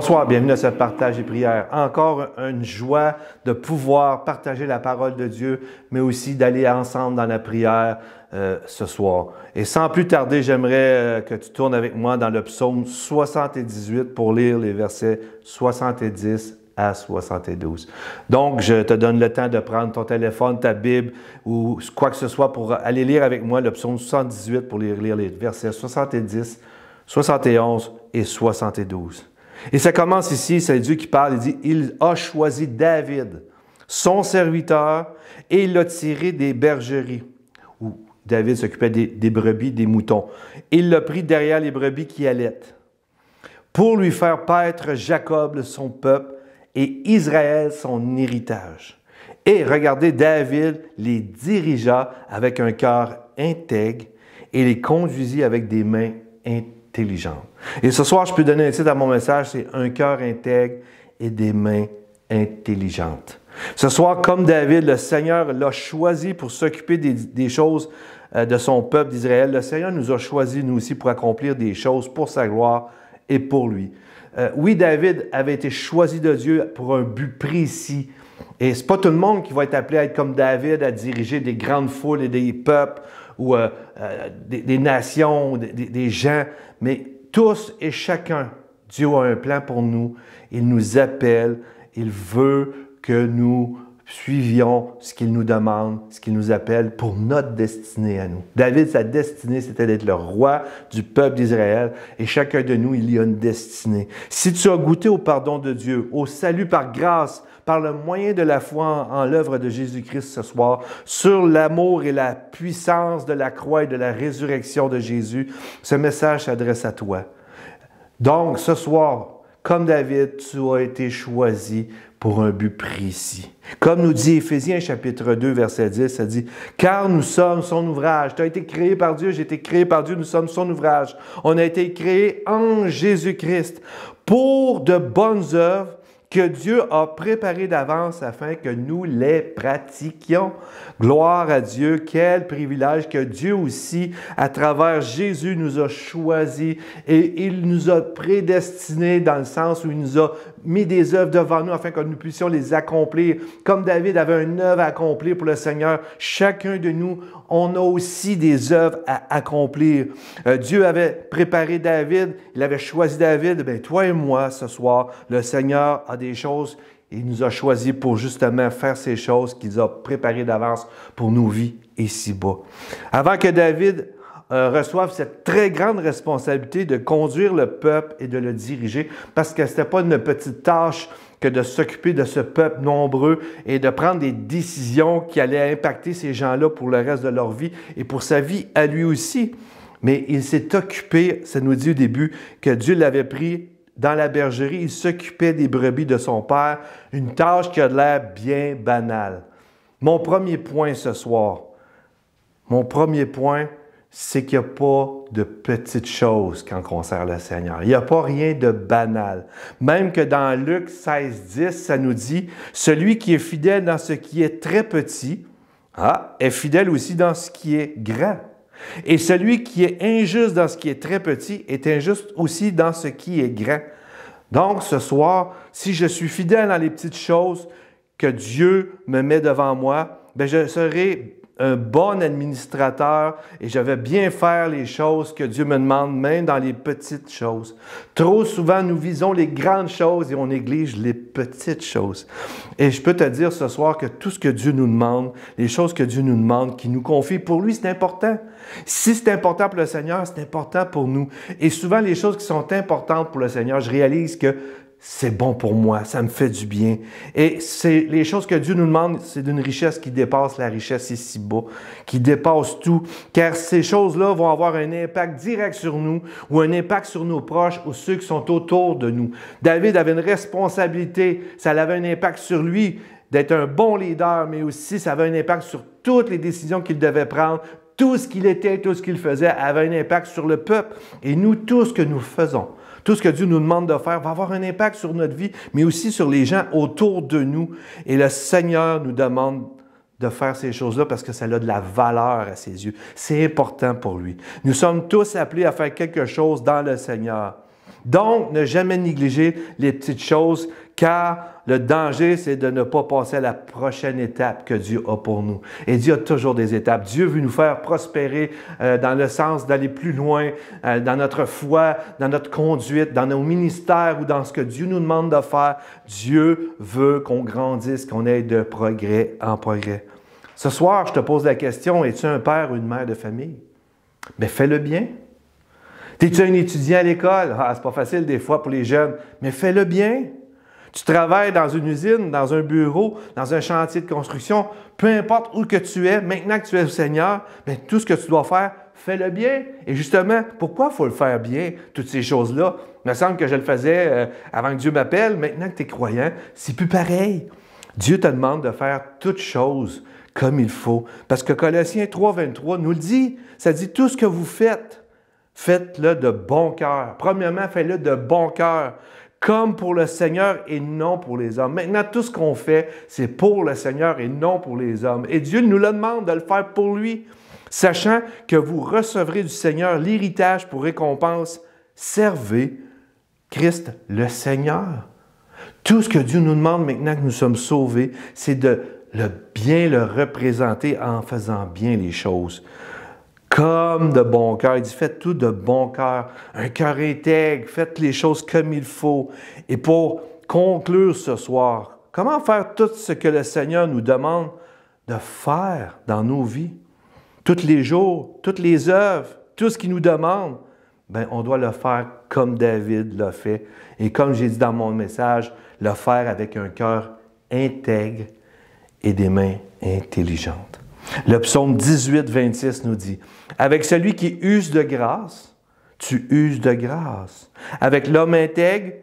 Bonsoir, bienvenue à ce partage et prière. Encore une joie de pouvoir partager la parole de Dieu, mais aussi d'aller ensemble dans la prière ce soir. Et sans plus tarder, j'aimerais que tu tournes avec moi dans le psaume 78 pour lire les versets 70 à 72. Donc, je te donne le temps de prendre ton téléphone, ta Bible ou quoi que ce soit pour aller lire avec moi le psaume 78 pour lire les versets 70, 71 et 72. Et ça commence ici, c'est Dieu qui parle, il dit « Il a choisi David, son serviteur, et il l'a tiré des bergeries. » Où David s'occupait des brebis, des moutons. « Il l'a pris derrière les brebis qui allaitent, pour lui faire paître Jacob, son peuple, et Israël, son héritage. » Et regardez, David les dirigea avec un cœur intègre et les conduisit avec des mains intelligentes. Et ce soir, je peux donner un titre à mon message, c'est « Un cœur intègre et des mains intelligentes ». Ce soir, comme David, le Seigneur l'a choisi pour s'occuper des choses de son peuple d'Israël. Le Seigneur nous a choisis, nous aussi, pour accomplir des choses pour sa gloire et pour lui. Oui, David avait été choisi de Dieu pour un but précis. Et ce n'est pas tout le monde qui va être appelé à être comme David, à diriger des grandes foules et des peuples ou des nations, des gens. Mais tous et chacun, Dieu a un plan pour nous. Il nous appelle. Il veut que nous suivions ce qu'il nous demande, ce qu'il nous appelle pour notre destinée à nous. David, sa destinée, c'était d'être le roi du peuple d'Israël. Et chacun de nous, il y a une destinée. Si tu as goûté au pardon de Dieu, au salut par grâce, par le moyen de la foi en l'œuvre de Jésus-Christ ce soir, sur l'amour et la puissance de la croix et de la résurrection de Jésus, ce message s'adresse à toi. Donc, ce soir, comme David, tu as été choisi pour un but précis. Comme nous dit Éphésiens chapitre 2, verset 10, ça dit « Car nous sommes son ouvrage. » Tu as été créé par Dieu, j'ai été créé par Dieu, nous sommes son ouvrage. On a été créé en Jésus-Christ pour de bonnes œuvres que Dieu a préparées d'avance afin que nous les pratiquions. Gloire à Dieu, quel privilège que Dieu aussi, à travers Jésus, nous a choisis et il nous a prédestinés dans le sens où il nous a mis des œuvres devant nous afin que nous puissions les accomplir. Comme David avait une œuvre à accomplir pour le Seigneur, chacun de nous, on a aussi des œuvres à accomplir. Dieu avait préparé David, il avait choisi David, bien toi et moi ce soir, le Seigneur a des choses, il nous a choisis pour justement faire ces choses qu'il a préparées d'avance pour nos vies ici-bas. Avant que David reçoive cette très grande responsabilité de conduire le peuple et de le diriger, parce que ce n'était pas une petite tâche que de s'occuper de ce peuple nombreux et de prendre des décisions qui allaient impacter ces gens-là pour le reste de leur vie et pour sa vie à lui aussi. Mais il s'est occupé, ça nous dit au début, que Dieu l'avait pris dans la bergerie, il s'occupait des brebis de son père, une tâche qui a l'air bien banale. Mon premier point ce soir, c'est qu'il n'y a pas de petites choses quand on sert le Seigneur. Il n'y a pas rien de banal. Même que dans Luc 16, 10, ça nous dit « Celui qui est fidèle dans ce qui est très petit, est fidèle aussi dans ce qui est grand. Et celui qui est injuste dans ce qui est très petit est injuste aussi dans ce qui est grand. » Donc, ce soir, si je suis fidèle dans les petites choses que Dieu me met devant moi, bien, je serai un bon administrateur et je vais bien faire les choses que Dieu me demande, même dans les petites choses. Trop souvent, nous visons les grandes choses et on néglige les petites choses. Et je peux te dire ce soir que tout ce que Dieu nous demande, les choses que Dieu nous demande, qu'il nous confie, pour lui, c'est important. Si c'est important pour le Seigneur, c'est important pour nous. Et souvent, les choses qui sont importantes pour le Seigneur, je réalise que c'est bon pour moi, ça me fait du bien. Et c'est les choses que Dieu nous demande, c'est d'une richesse qui dépasse la richesse ici-bas, qui dépasse tout. Car ces choses-là vont avoir un impact direct sur nous ou un impact sur nos proches ou ceux qui sont autour de nous. David avait une responsabilité, ça avait un impact sur lui d'être un bon leader, mais aussi ça avait un impact sur toutes les décisions qu'il devait prendre. Tout ce qu'il était, tout ce qu'il faisait avait un impact sur le peuple. Et nous, tout ce que nous faisons, tout ce que Dieu nous demande de faire va avoir un impact sur notre vie, mais aussi sur les gens autour de nous. Et le Seigneur nous demande de faire ces choses-là parce que ça a de la valeur à ses yeux. C'est important pour lui. Nous sommes tous appelés à faire quelque chose dans le Seigneur. Donc, ne jamais négliger les petites choses, car le danger, c'est de ne pas passer à la prochaine étape que Dieu a pour nous. Et Dieu a toujours des étapes. Dieu veut nous faire prospérer dans le sens d'aller plus loin dans notre foi, dans notre conduite, dans nos ministères ou dans ce que Dieu nous demande de faire. Dieu veut qu'on grandisse, qu'on aille de progrès en progrès. Ce soir, je te pose la question, es-tu un père ou une mère de famille? Bien, fais-le bien. Es-tu un étudiant à l'école? Ah, c'est pas facile des fois pour les jeunes, mais fais-le bien. Tu travailles dans une usine, dans un bureau, dans un chantier de construction, peu importe où que tu es, maintenant que tu es au Seigneur, bien, tout ce que tu dois faire, fais-le bien. Et justement, pourquoi il faut le faire bien, toutes ces choses-là? Il me semble que je le faisais avant que Dieu m'appelle. Maintenant que tu es croyant, c'est plus pareil. Dieu te demande de faire toutes choses comme il faut. Parce que Colossiens 3, 23 nous le dit. Ça dit, tout ce que vous faites, faites-le de bon cœur. Premièrement, faites-le de bon cœur, comme pour le Seigneur et non pour les hommes. Maintenant, tout ce qu'on fait, c'est pour le Seigneur et non pour les hommes. Et Dieu nous le demande de le faire pour lui, sachant que vous recevrez du Seigneur l'héritage pour récompense. Servez Christ le Seigneur. Tout ce que Dieu nous demande maintenant que nous sommes sauvés, c'est de bien le représenter en faisant bien les choses. Comme de bon cœur. Il dit, faites tout de bon cœur. Un cœur intègre. Faites les choses comme il faut. Et pour conclure ce soir, comment faire tout ce que le Seigneur nous demande de faire dans nos vies? Tous les jours, toutes les œuvres, tout ce qu'il nous demande, bien, on doit le faire comme David l'a fait. Et comme j'ai dit dans mon message, le faire avec un cœur intègre et des mains intelligentes. Le psaume 18, 26 nous dit, « Avec celui qui use de grâce, tu uses de grâce. Avec l'homme intègre,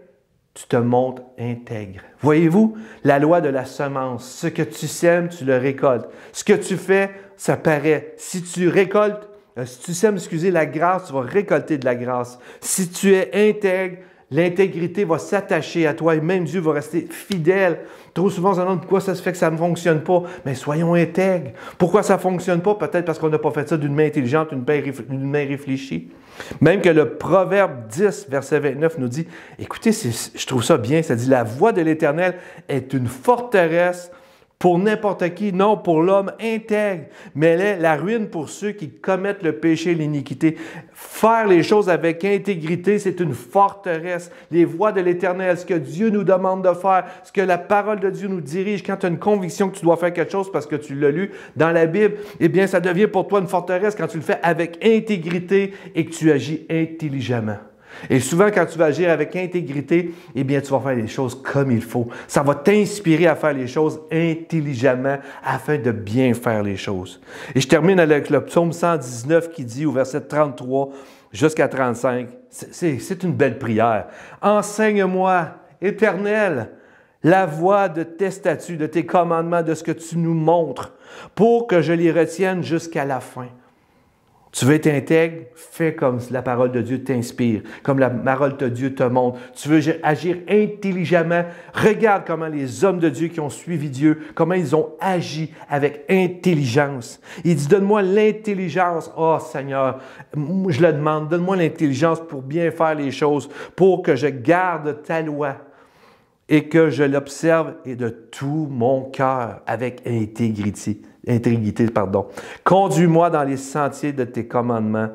tu te montres intègre. » Voyez-vous, la loi de la semence, ce que tu sèmes, tu le récoltes. Ce que tu fais, ça paraît. Si tu récoltes, si tu sèmes, la grâce, tu vas récolter de la grâce. Si tu es intègre, l'intégrité va s'attacher à toi et même Dieu va rester fidèle. Trop souvent, on se demande pourquoi ça se fait que ça ne fonctionne pas. Mais soyons intègres. Pourquoi ça ne fonctionne pas? Peut-être parce qu'on n'a pas fait ça d'une main intelligente, d'une main réfléchie. Même que le Proverbe 10, verset 29 nous dit, écoutez, je trouve ça bien, ça dit, la voix de l'Éternel est une forteresse pour n'importe qui, non pour l'homme intègre, mais elle est la ruine pour ceux qui commettent le péché et l'iniquité. Faire les choses avec intégrité, c'est une forteresse. Les voies de l'Éternel, ce que Dieu nous demande de faire, ce que la parole de Dieu nous dirige, quand tu as une conviction que tu dois faire quelque chose parce que tu l'as lu dans la Bible, eh bien, ça devient pour toi une forteresse quand tu le fais avec intégrité et que tu agis intelligemment. Et souvent, quand tu vas agir avec intégrité, eh bien, tu vas faire les choses comme il faut. Ça va t'inspirer à faire les choses intelligemment afin de bien faire les choses. Et je termine avec le psaume 119 qui dit au verset 33 jusqu'à 35, c'est une belle prière. « Enseigne-moi, Éternel, la voie de tes statuts, de tes commandements, de ce que tu nous montres, pour que je les retienne jusqu'à la fin. » Tu veux être intègre, fais comme la parole de Dieu t'inspire, comme la parole de Dieu te montre. Tu veux agir intelligemment, regarde comment les hommes de Dieu qui ont suivi Dieu, comment ils ont agi avec intelligence. Il dit, donne-moi l'intelligence. Oh Seigneur, je le demande, donne-moi l'intelligence pour bien faire les choses, pour que je garde ta loi et que je l'observe et de tout mon cœur avec intégrité. Conduis-moi dans les sentiers de tes commandements,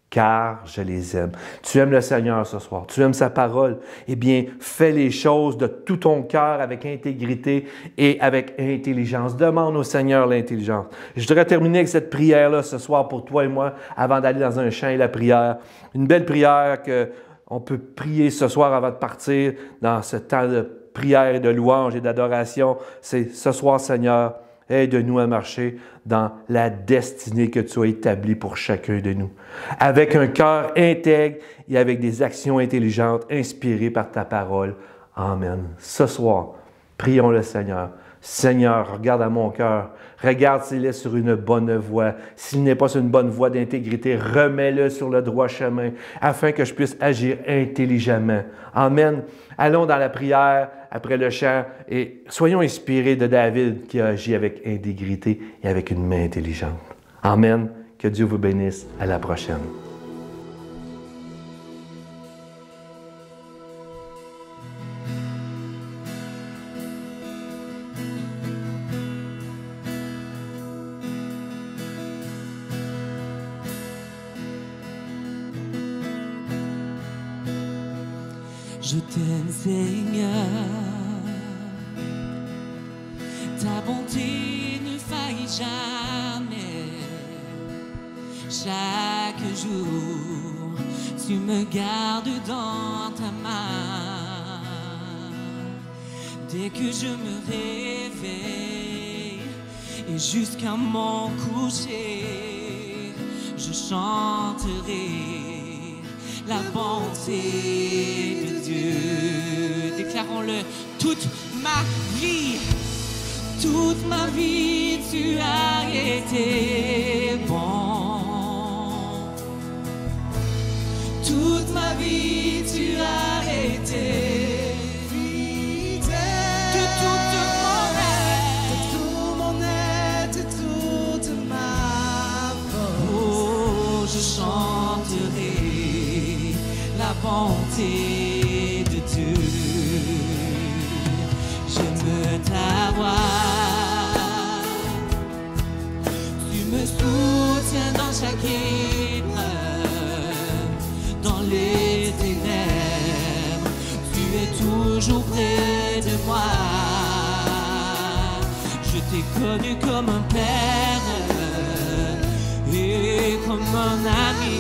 car je les aime. Tu aimes le Seigneur ce soir, tu aimes sa parole, eh bien, fais les choses de tout ton cœur avec intégrité et avec intelligence. Demande au Seigneur l'intelligence. Je voudrais terminer avec cette prière-là ce soir pour toi et moi, avant d'aller dans un chant et la prière. Une belle prière qu'on peut prier ce soir avant de partir dans ce temps de prière et de louange et d'adoration. C'est ce soir, Seigneur, aide-nous à marcher dans la destinée que tu as établie pour chacun de nous. Avec un cœur intègre et avec des actions intelligentes inspirées par ta parole. Amen. Ce soir, prions le Seigneur. Seigneur, regarde à mon cœur. Regarde s'il est sur une bonne voie. S'il n'est pas sur une bonne voie d'intégrité, remets-le sur le droit chemin afin que je puisse agir intelligemment. Amen. Allons dans la prière après le chant et soyons inspirés de David qui a agi avec intégrité et avec une main intelligente. Amen. Que Dieu vous bénisse. À la prochaine. Je t'aime, Seigneur. Ta bonté ne faillit jamais. Chaque jour, tu me gardes dans ta main. Dès que je me réveille et jusqu'à mon coucher, je chanterai la bonté de Dieu. Déclarons-le. Toute ma vie, tu as été bon. Toute ma vie, tu as été fidèle. De tout mon être, de toute ma force. Oh, je chanterai la bonté de Dieu. J'aime ta voix. Tu me soutiens dans chaque épreuve, dans les ténèbres. Tu es toujours près de moi. Je t'ai connu comme un père et comme un ami.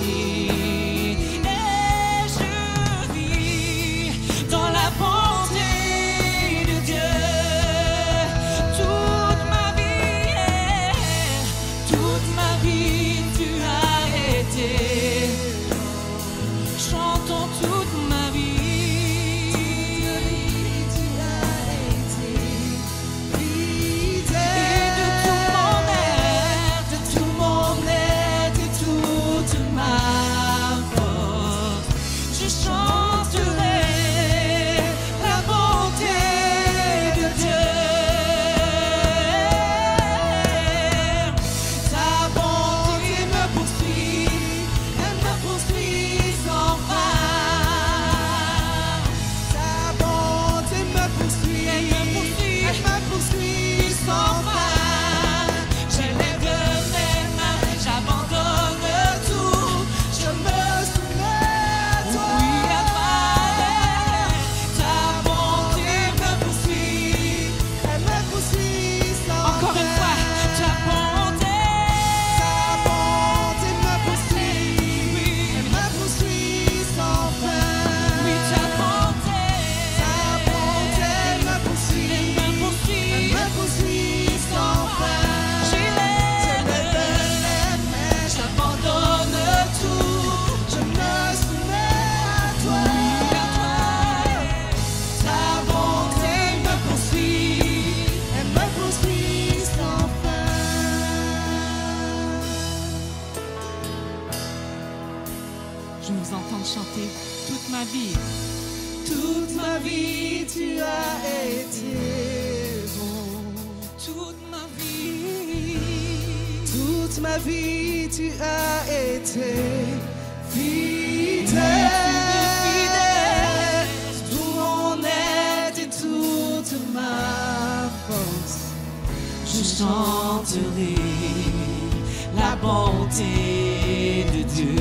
Je nous entends chanter toute ma vie. Toute ma vie, tu as été bon. Toute ma vie. Toute ma vie, tu as été fidèle. Tout mon être et toute ma force. Je chanterai la bonté de Dieu.